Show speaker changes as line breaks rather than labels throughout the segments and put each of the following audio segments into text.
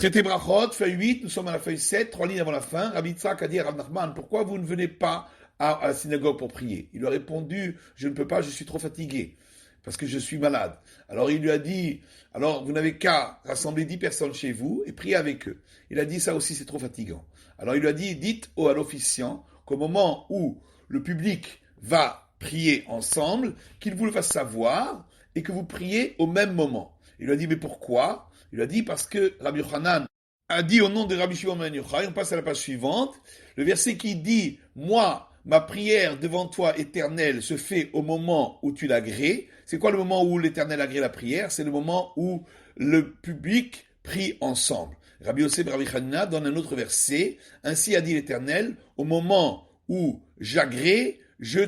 Traité Brachot, feuille 8, nous sommes à la feuille 7, 3 lignes avant la fin. Rabbi Yitzhak a dit à Rav Nachman, pourquoi vous ne venez pas à la synagogue pour prier? Il lui a répondu, je ne peux pas, je suis trop fatigué, parce que je suis malade. Alors il lui a dit, alors vous n'avez qu'à rassembler 10 personnes chez vous et prier avec eux. Il a dit, ça aussi c'est trop fatigant. Alors il lui a dit, dites à l'officiant qu'au moment où le public va prier ensemble, qu'il vous le fasse savoir et que vous priez au même moment. Il lui a dit, mais pourquoi? Il lui a dit, parce que Rabbi Yochanan a dit au nom de Rabbi Shimon ben Yochai, on passe à la page suivante, le verset qui dit, moi, ma prière devant toi, Éternel, se fait au moment où tu l'agrées. C'est quoi le moment où l'Éternel agrée la prière? C'est le moment où le public prie ensemble. Rabbi Yosef Rabbi Hanina donne un autre verset, ainsi a dit l'Éternel, au moment où j'agrée, je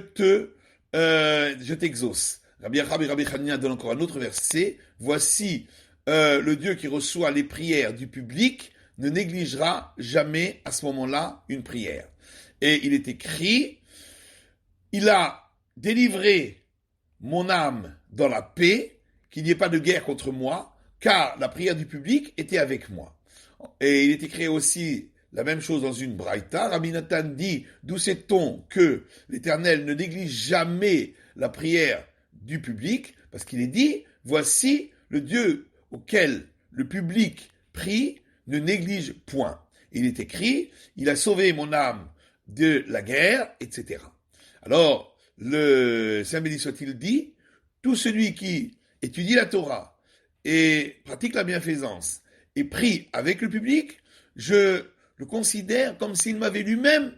t'exauce. Rabbi Yachab et Rabbi Hanina donne encore un autre verset, voici le Dieu qui reçoit les prières du public ne négligera jamais à ce moment-là une prière. Et il est écrit, il a délivré mon âme dans la paix, qu'il n'y ait pas de guerre contre moi, car la prière du public était avec moi. Et il est écrit aussi la même chose dans une braïta. Rabbi Nathan dit, d'où sait-on que l'Éternel ne néglige jamais la prière du public? Parce qu'il est dit, voici le Dieu auquel le public prie ne néglige point. Il est écrit, il a sauvé mon âme de la guerre, etc. Alors, le Saint béni soit-il dit, tout celui qui étudie la Torah et pratique la bienfaisance et prie avec le public, je le considère comme s'il m'avait lui-même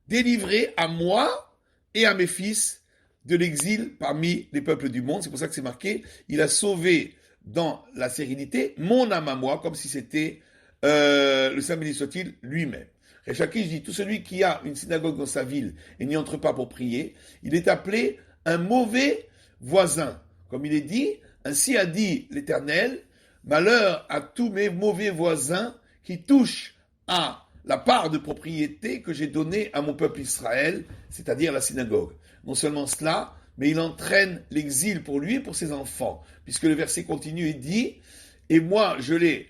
délivré à moi et à mes fils de l'exil parmi les peuples du monde. C'est pour ça que c'est marqué, il a sauvé dans la sérénité mon âme à moi, comme si c'était le Saint béni soit-il lui-même. Rechakish dit, tout celui qui a une synagogue dans sa ville et n'y entre pas pour prier, il est appelé un mauvais voisin. Comme il est dit, ainsi a dit l'Éternel, malheur à tous mes mauvais voisins qui touchent à la part de propriété que j'ai donnée à mon peuple Israël, c'est-à-dire la synagogue. Non seulement cela, mais il entraîne l'exil pour lui et pour ses enfants, puisque le verset continue et dit, et moi je les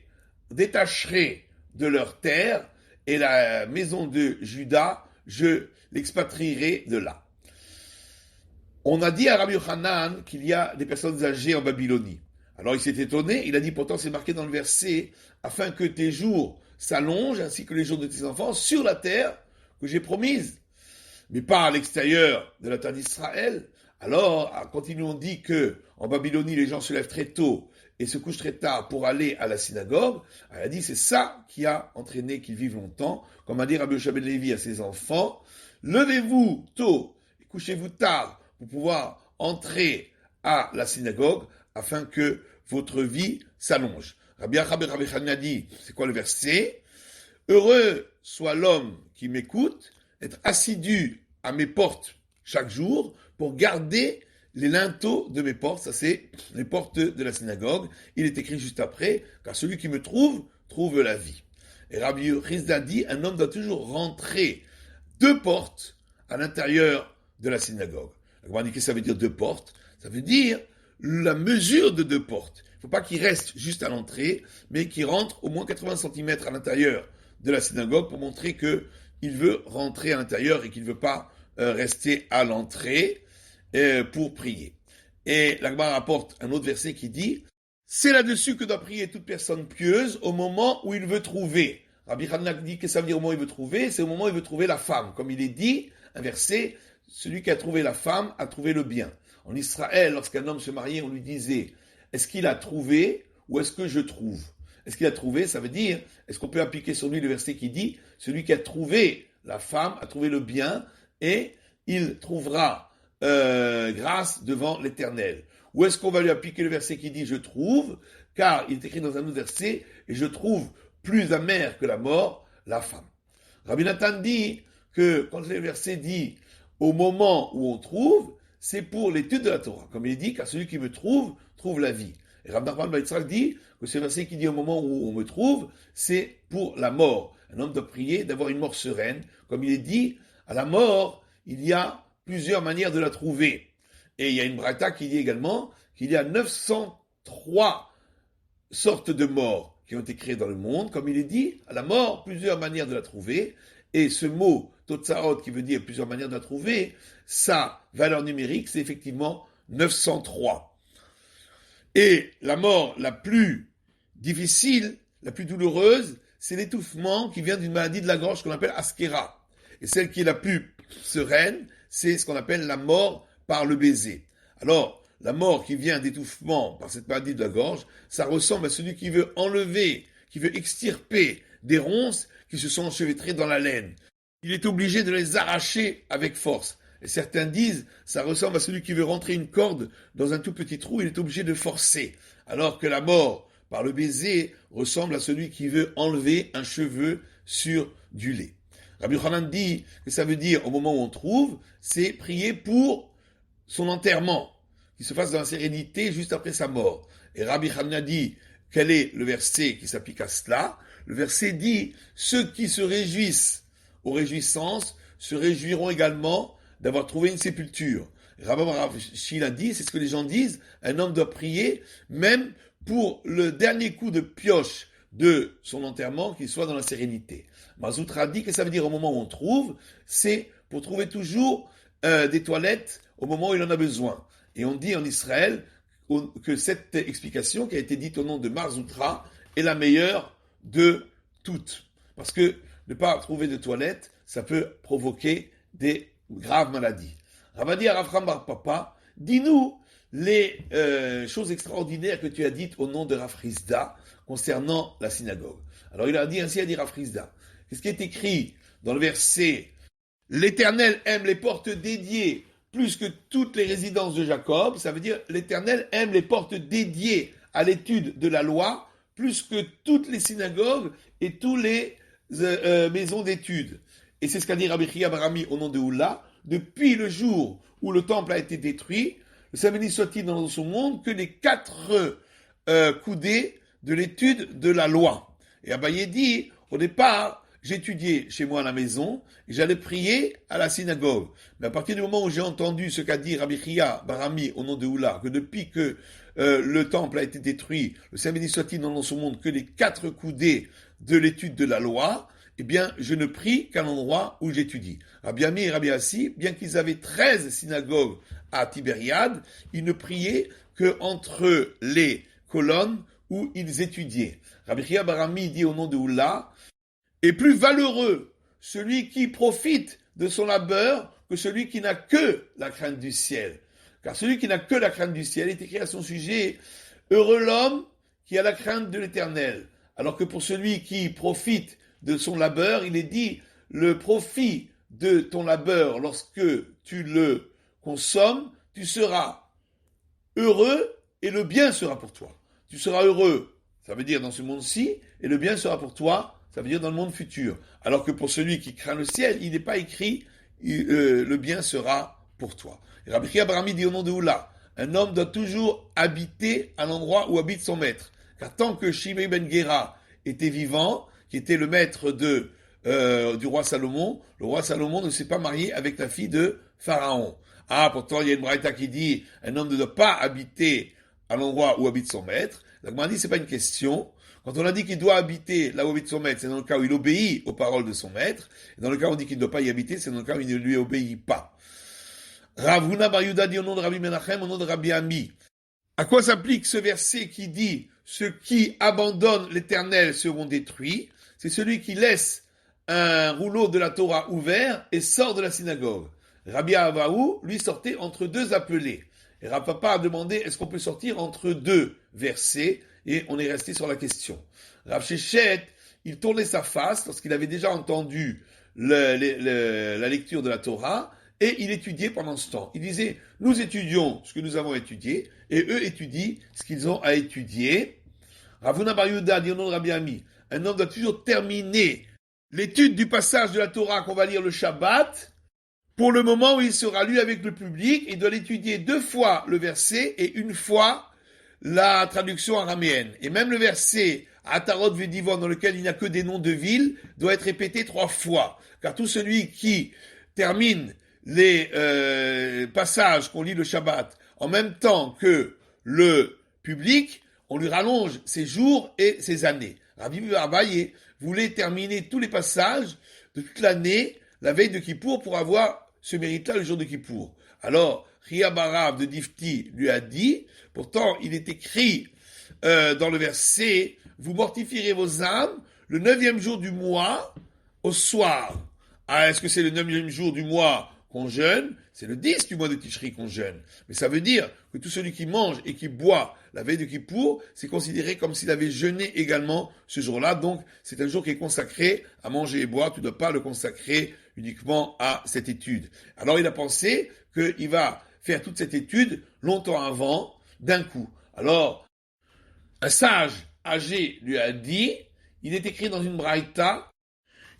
détacherai de leur terre, et la maison de Juda, je l'expatrierai de là. On a dit à Rabbi Yochanan qu'il y a des personnes âgées en Babylonie. Alors il s'est étonné, il a dit pourtant c'est marqué dans le verset, afin que tes jours s'allongent, ainsi que les jours de tes enfants, sur la terre que j'ai promise, mais pas à l'extérieur de la terre d'Israël. Alors, quand ils nous ont dit que en Babylonie les gens se lèvent très tôt et se couchent très tard pour aller à la synagogue, elle a dit c'est ça qui a entraîné qu'ils vivent longtemps, comme a dit Rabbi Yoshua ben Lévi à ses enfants, levez-vous tôt et couchez-vous tard pour pouvoir entrer à la synagogue afin que votre vie s'allonge. Rabbi Yachab et Rabbi Hanina dit, c'est quoi le verset? Heureux soit l'homme qui m'écoute, être assidu à mes portes chaque jour pour garder les linteaux de mes portes, ça c'est les portes de la synagogue. Il est écrit juste après, car celui qui me trouve, trouve la vie. Et Rabbi Rizda dit, un homme doit toujours rentrer 2 portes à l'intérieur de la synagogue. On dit que ça veut dire 2 portes. Ça veut dire la mesure de 2 portes. Il ne faut pas qu'il reste juste à l'entrée, mais qu'il rentre au moins 80 cm à l'intérieur de la synagogue pour montrer qu'il veut rentrer à l'intérieur et qu'il ne veut pas rester à l'entrée pour prier. Et l'Agma rapporte un autre verset qui dit, c'est là-dessus que doit prier toute personne pieuse au moment où il veut trouver. Rabbi Hanina dit que ça veut dire au moment où il veut trouver, c'est au moment où il veut trouver la femme. Comme il est dit, un verset, celui qui a trouvé la femme a trouvé le bien. En Israël, lorsqu'un homme se mariait, on lui disait, est-ce qu'il a trouvé ou est-ce que je trouve? Est-ce qu'il a trouvé? Ça veut dire, est-ce qu'on peut appliquer sur lui le verset qui dit, celui qui a trouvé la femme a trouvé le bien et il trouvera grâce devant l'Éternel. Ou est-ce qu'on va lui appliquer le verset qui dit je trouve, car il est écrit dans un autre verset, et je trouve plus amère que la mort, la femme. Rabbi Nathan dit que quand le verset dit au moment où on trouve, c'est pour l'étude de la Torah. Comme il dit, car celui qui me trouve, trouve la vie. Et Rabbi Nachman ben Yitzhak dit que ce verset qui dit au moment où on me trouve, c'est pour la mort. Un homme doit prier d'avoir une mort sereine. Comme il est dit, à la mort, il y a plusieurs manières de la trouver. Et il y a une braïta qui dit également qu'il y a 903 sortes de morts qui ont été créés dans le monde. Comme il est dit, à la mort, plusieurs manières de la trouver. Et ce mot, Totsarot, qui veut dire plusieurs manières de la trouver, sa valeur numérique, c'est effectivement 903. Et la mort la plus difficile, la plus douloureuse, c'est l'étouffement qui vient d'une maladie de la gorge qu'on appelle askera. Et celle qui est la plus sereine, c'est ce qu'on appelle la mort par le baiser. Alors, la mort qui vient d'étouffement par cette maladie de la gorge, ça ressemble à celui qui veut enlever, qui veut extirper des ronces qui se sont enchevêtrées dans la laine. Il est obligé de les arracher avec force. Et certains disent, ça ressemble à celui qui veut rentrer une corde dans un tout petit trou, il est obligé de forcer. Alors que la mort par le baiser ressemble à celui qui veut enlever un cheveu sur du lait. Rabbi Yochanan dit que ça veut dire, au moment où on trouve, c'est prier pour son enterrement, qu'il se fasse dans la sérénité juste après sa mort. Et Rabbi Yochanan dit, quel est le verset qui s'applique à cela? Le verset dit, ceux qui se réjouissent aux réjouissances se réjouiront également d'avoir trouvé une sépulture. Rabbi Shila dit, c'est ce que les gens disent, un homme doit prier même pour le dernier coup de pioche de son enterrement, qu'il soit dans la sérénité. Mazoutra dit que ça veut dire au moment où on trouve, c'est pour trouver toujours des toilettes au moment où il en a besoin. Et on dit en Israël que cette explication qui a été dite au nom de Marzoutra est la meilleure de toutes. Parce que ne pas trouver de toilettes, ça peut provoquer des graves maladies. Ravadi Arafram Bar Papa, dis-nous les choses extraordinaires que tu as dites au nom de Rav Hizda concernant la synagogue. Alors il a dit ainsi à dire Rav Hizda. Qu'est-ce qui est écrit dans le verset? L'Éternel aime les portes dédiées plus que toutes les résidences de Jacob. Ça veut dire l'Éternel aime les portes dédiées à l'étude de la loi plus que toutes les synagogues et toutes les maisons d'études. Et c'est ce qu'a dit Rabbi Chia Barami au nom de Oula. Depuis le jour où le temple a été détruit, le Saint béni soit-il dans son monde, que les 4 coudées de l'étude de la loi. Et Abaye dit, au départ, j'étudiais chez moi à la maison, et j'allais prier à la synagogue. Mais à partir du moment où j'ai entendu ce qu'a dit Rabbi Chia Barami au nom de Oula, que depuis que le temple a été détruit, le Saint béni soit-il dans son monde, que les 4 coudées de l'étude de la loi, eh bien, je ne prie qu'à l'endroit où j'étudie. Rabbi Ami et Rabbi Assi, bien qu'ils avaient 13 synagogues à Tibériade, ils ne priaient que entre les colonnes où ils étudiaient. Rabbi Chia Barami dit au nom de Oula, est plus valeureux celui qui profite de son labeur que celui qui n'a que la crainte du ciel. Car celui qui n'a que la crainte du ciel est écrit à son sujet, heureux l'homme qui a la crainte de l'Éternel. Alors que pour celui qui profite de son labeur, il est dit, le profit de ton labeur, lorsque tu le consommes, tu seras heureux et le bien sera pour toi. Tu seras heureux, ça veut dire dans ce monde-ci, et le bien sera pour toi, ça veut dire dans le monde futur. Alors que pour celui qui craint le ciel, il n'est pas écrit, le bien sera pour toi. Et Rabbi Chia Barami dit au nom de Oula, un homme doit toujours habiter à l'endroit où habite son maître. Car tant que Shimei ben Gera était vivant, qui était le maître du roi Salomon, le roi Salomon ne s'est pas marié avec la fille de Pharaon. Ah, pourtant, il y a une braïta qui dit, un homme ne doit pas habiter à l'endroit où habite son maître. La Gemara dit, c'est pas une question. Quand on a dit qu'il doit habiter là où habite son maître, c'est dans le cas où il obéit aux paroles de son maître. Et dans le cas où on dit qu'il ne doit pas y habiter, c'est dans le cas où il ne lui obéit pas. Rav Huna Bar Yehuda dit au nom de Rabbi Menachem, au nom de Rabbi Ami. À quoi s'applique ce verset qui dit, ceux qui abandonnent l'Éternel seront détruits? C'est celui qui laisse un rouleau de la Torah ouvert et sort de la synagogue. Rabbi Avahu, lui, sortait entre 2 appelés. Et Rav Papa a demandé, est-ce qu'on peut sortir entre 2 versets? Et on est resté sur la question. Rav Shechet, il tournait sa face lorsqu'il avait déjà entendu la lecture de la Torah et il étudiait pendant ce temps. Il disait, nous étudions ce que nous avons étudié et eux étudient ce qu'ils ont à étudier. Rav Huna Bar Yehuda dit au nom de Rabbi Ami, un homme doit toujours terminer l'étude du passage de la Torah qu'on va lire le Shabbat pour le moment où il sera lu avec le public. Il doit l'étudier 2 fois le verset et 1 fois la traduction araméenne. Et même le verset Atarot Vedivon, dans lequel il n'y a que des noms de villes, doit être répété 3 fois. Car tout celui qui termine les passages qu'on lit le Shabbat en même temps que le public, on lui rallonge ses jours et ses années. Rabbi Abaye voulait terminer tous les passages de toute l'année, la veille de Kippour, pour avoir ce mérite-là le jour de Kippour. Alors, Ria Barav de Difti lui a dit, pourtant il est écrit dans le verset, vous mortifierez vos âmes le 9e jour du mois au soir. Ah, est-ce que c'est le 9e jour du mois qu'on jeûne? C'est le 10 du mois de Tishri qu'on jeûne. Mais ça veut dire que tout celui qui mange et qui boit la veille de Kippour, c'est considéré comme s'il avait jeûné également ce jour-là. Donc, c'est un jour qui est consacré à manger et boire. Tu ne dois pas le consacrer uniquement à cette étude. Alors, il a pensé qu'il va faire toute cette étude longtemps avant, d'un coup. Alors, un sage âgé lui a dit, il est écrit dans une braïta,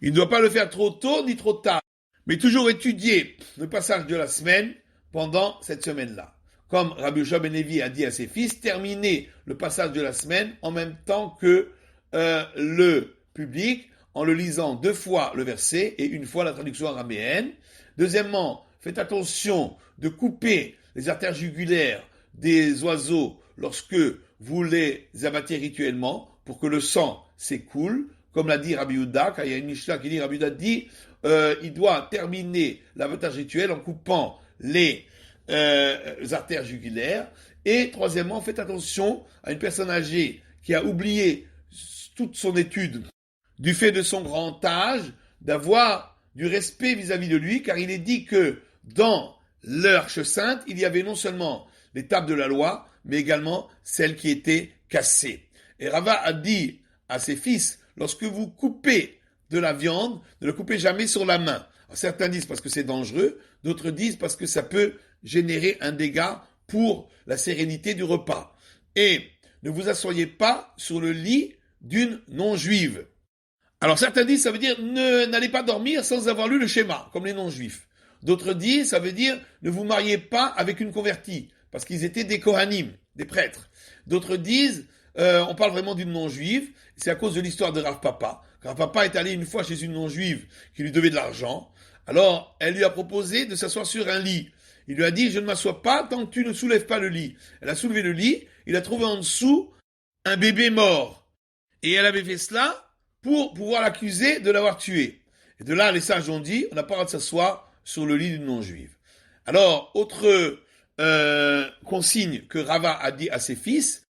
il ne doit pas le faire trop tôt ni trop tard, mais toujours étudier le passage de la semaine pendant cette semaine-là. Comme Rabbi Yoshua ben Levi a dit à ses fils, terminez le passage de la semaine en même temps que le public, en le lisant 2 fois le verset et 1 fois la traduction araméenne. Deuxièmement, faites attention de couper les artères jugulaires des oiseaux lorsque vous les abattez rituellement pour que le sang s'écoule. Comme l'a dit Rabbi Yehuda, car il y a une Mishnah qui dit, Rabbi Yehuda dit, il doit terminer l'abattage rituel en coupant les artères jugulaires. Et troisièmement, faites attention à une personne âgée qui a oublié toute son étude du fait de son grand âge, d'avoir du respect vis-à-vis de lui, car il est dit que dans l'Arche sainte, il y avait non seulement les tables de la loi, mais également celles qui étaient cassées. Et Rava a dit à ses fils, lorsque vous coupez de la viande, ne le coupez jamais sur la main. Alors, certains disent parce que c'est dangereux, d'autres disent parce que ça peut générer un dégât pour la sérénité du repas. Et ne vous asseyez pas sur le lit d'une non-juive. Alors certains disent ça veut dire n'allez pas dormir sans avoir lu le schéma, comme les non-juifs. D'autres disent ça veut dire ne vous mariez pas avec une convertie, parce qu'ils étaient des Kohanim, des prêtres. D'autres disent on parle vraiment d'une non-juive, c'est à cause de l'histoire de Rav Papa. Rav Papa est allé une fois chez une non-juive qui lui devait de l'argent. Alors, elle lui a proposé de s'asseoir sur un lit. Il lui a dit, je ne m'assois pas tant que tu ne soulèves pas le lit. Elle a soulevé le lit, il a trouvé en dessous un bébé mort. Et elle avait fait cela pour pouvoir l'accuser de l'avoir tué. Et de là, les sages ont dit, on n'a pas le droit de s'asseoir sur le lit d'une non-juive. Alors, autre consigne que Rava a dit à ses fils,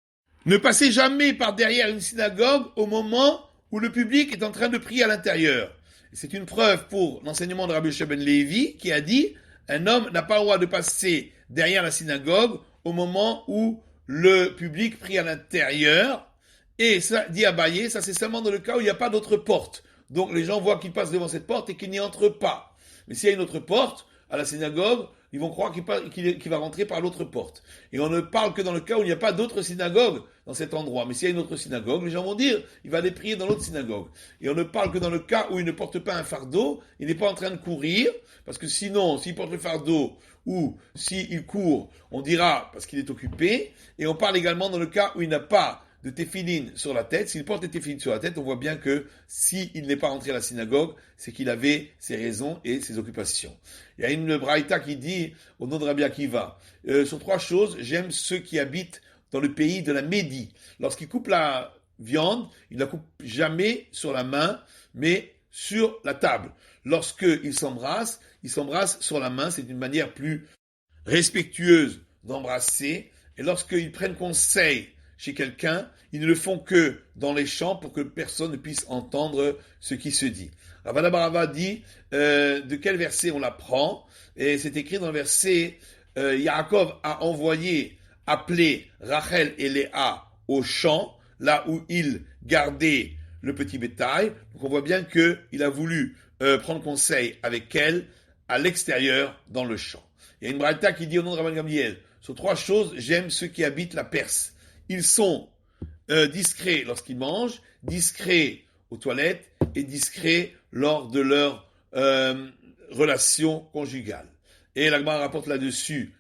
ne passez jamais par derrière une synagogue au moment où le public est en train de prier à l'intérieur. Et c'est une preuve pour l'enseignement de Rabbi Yoshua ben Levi qui a dit un homme n'a pas le droit de passer derrière la synagogue au moment où le public prie à l'intérieur. Et ça, dit Abaye, ça c'est seulement dans le cas où il n'y a pas d'autre porte. Donc les gens voient qu'il passe devant cette porte et qu'il n'y entre pas. Mais s'il y a une autre porte à la synagogue, ils vont croire qu'il va rentrer par l'autre porte. Et on ne parle que dans le cas où il n'y a pas d'autre synagogue dans cet endroit. Mais s'il y a une autre synagogue, les gens vont dire, il va aller prier dans l'autre synagogue. Et on ne parle que dans le cas où il ne porte pas un fardeau, il n'est pas en train de courir, parce que sinon, s'il porte le fardeau ou s'il court, on dira parce qu'il est occupé. Et on parle également dans le cas où il n'a pas de téphilines sur la tête. S'il porte des téphilines sur la tête, on voit bien que s'il n'est pas rentré à la synagogue, c'est qu'il avait ses raisons et ses occupations. Il y a une braïta qui dit, au nom de Rabbi Akiva, sur 3 choses, j'aime ceux qui habitent dans le pays de la Médie. Lorsqu'ils coupent la viande, ils ne la coupent jamais sur la main, mais sur la table. Lorsqu'ils s'embrassent sur la main, c'est une manière plus respectueuse d'embrasser. Et lorsqu'ils prennent conseil chez quelqu'un, ils ne le font que dans les champs pour que personne ne puisse entendre ce qui se dit. Ravana Barava dit de quel verset on l'apprend, et c'est écrit dans le verset Yaakov a appelé Rachel et Léa au champ, là où il gardait le petit bétail. Donc on voit bien qu'il a voulu prendre conseil avec elle à l'extérieur dans le champ. Il y a une braïta qui dit au nom de Rabban Gamliel, sur 3 choses, j'aime ceux qui habitent la Perse. Ils sont discrets lorsqu'ils mangent, discrets aux toilettes et discrets lors de leur relation conjugale. Et l'Agma rapporte là-dessus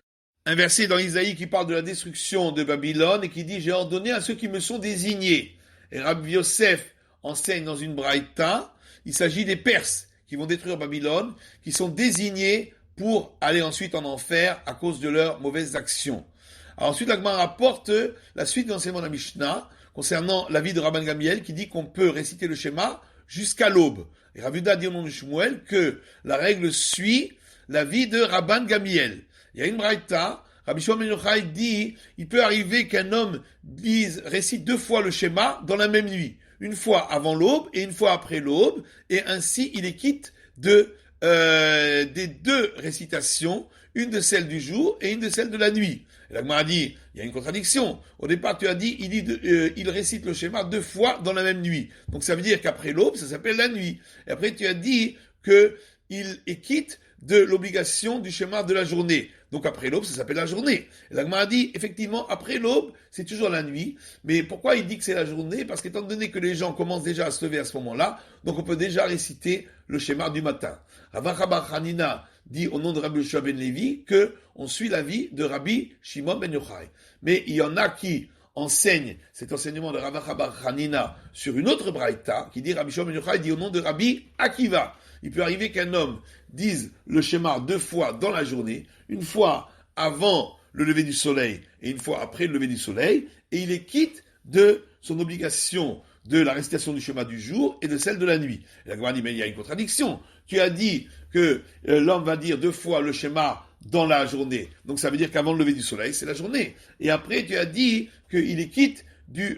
un verset dans Isaïe qui parle de la destruction de Babylone et qui dit « J'ai ordonné à ceux qui me sont désignés ». Et Rabbi Yosef enseigne dans une braïta, il s'agit des Perses qui vont détruire Babylone, qui sont désignés pour aller ensuite en enfer à cause de leurs mauvaises actions. Alors ensuite, l'Agma rapporte la suite de l'enseignement de la Mishnah, concernant l'avis de Rabban Gamiel qui dit qu'on peut réciter le schéma jusqu'à l'aube. Et Rav Yehuda dit au nom de Shmuel que la règle suit l'avis de Rabban Gamiel. Il y a une braïta, Rabbi Shimon ben Yochai dit, il peut arriver qu'un homme récite 2 fois le schéma dans la même nuit. Une fois avant l'aube et une fois après l'aube, et ainsi il est quitte des 2 récitations, une de celle du jour et une de celle de la nuit. Et la Gemara dit, il y a une contradiction. Au départ, tu as dit, il récite le schéma 2 fois dans la même nuit. Donc ça veut dire qu'après l'aube, ça s'appelle la nuit. Et après, tu as dit qu'il est quitte de l'obligation du schéma de la journée. Donc après l'aube, ça s'appelle la journée. Et la Gemara dit, effectivement, après l'aube, c'est toujours la nuit. Mais pourquoi il dit que c'est la journée? Parce qu'étant donné que les gens commencent déjà à se lever à ce moment-là, donc on peut déjà réciter le schéma du matin. Rav Bar Hanina dit au nom de Rabbi Yoshua ben Levi que on suit l'avis de Rabbi Shimon ben Yochai. Mais il y en a qui enseignent cet enseignement de Rav Bar Hanina sur une autre braïta qui dit Rabbi Shimon ben Yochai dit au nom de Rabbi Akiva. Il peut arriver qu'un homme dise le schéma 2 fois dans la journée, une fois avant le lever du soleil et une fois après le lever du soleil, et il est quitte de son obligation de la récitation du schéma du jour et de celle de la nuit. Et la Gemara dit, mais il y a une contradiction. Tu as dit que l'homme va dire 2 fois le schéma dans la journée. Donc ça veut dire qu'avant le lever du soleil, c'est la journée. Et après, tu as dit qu'il est quitte du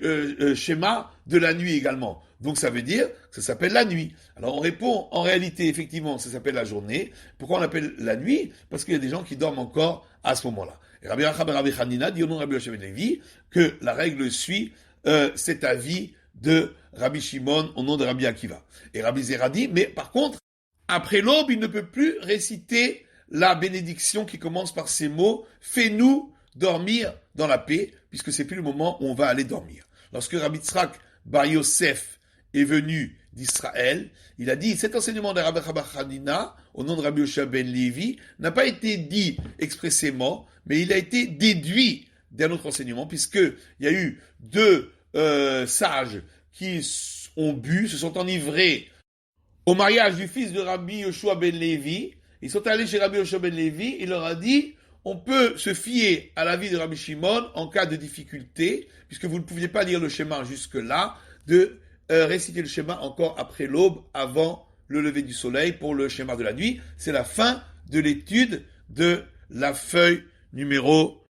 schéma de la nuit également. Donc ça veut dire que ça s'appelle la nuit. Alors on répond, en réalité, effectivement, ça s'appelle la journée. Pourquoi on l'appelle la nuit? Parce qu'il y a des gens qui dorment encore à ce moment-là. Et Rabbi Hanina dit au nom de Rabbi Yoshua ben Levi que la règle suit cet avis de Rabbi Shimon au nom de Rabbi Akiva. Et Rabbi Zera dit, mais par contre, après l'aube, il ne peut plus réciter la bénédiction qui commence par ces mots « Fais-nous dormir dans la paix », puisque c'est plus le moment où on va aller dormir. Lorsque Rabbi Tzrak Bar Yosef est venu d'Israël, il a dit, cet enseignement de Rabbi Hanina, au nom de Rabbi Yoshua ben Levi, n'a pas été dit expressément, mais il a été déduit d'un autre enseignement, puisqu'il y a eu 2 sages qui ont bu, se sont enivrés au mariage du fils de Rabbi Yoshua ben Levi. Ils sont allés chez Rabbi Yoshua ben Levi, il leur a dit, on peut se fier à l'avis de Rabbi Shimon en cas de difficulté, puisque vous ne pouviez pas lire le schéma jusque-là, de réciter le schéma encore après l'aube, avant le lever du soleil pour le schéma de la nuit. C'est la fin de l'étude de la feuille numéro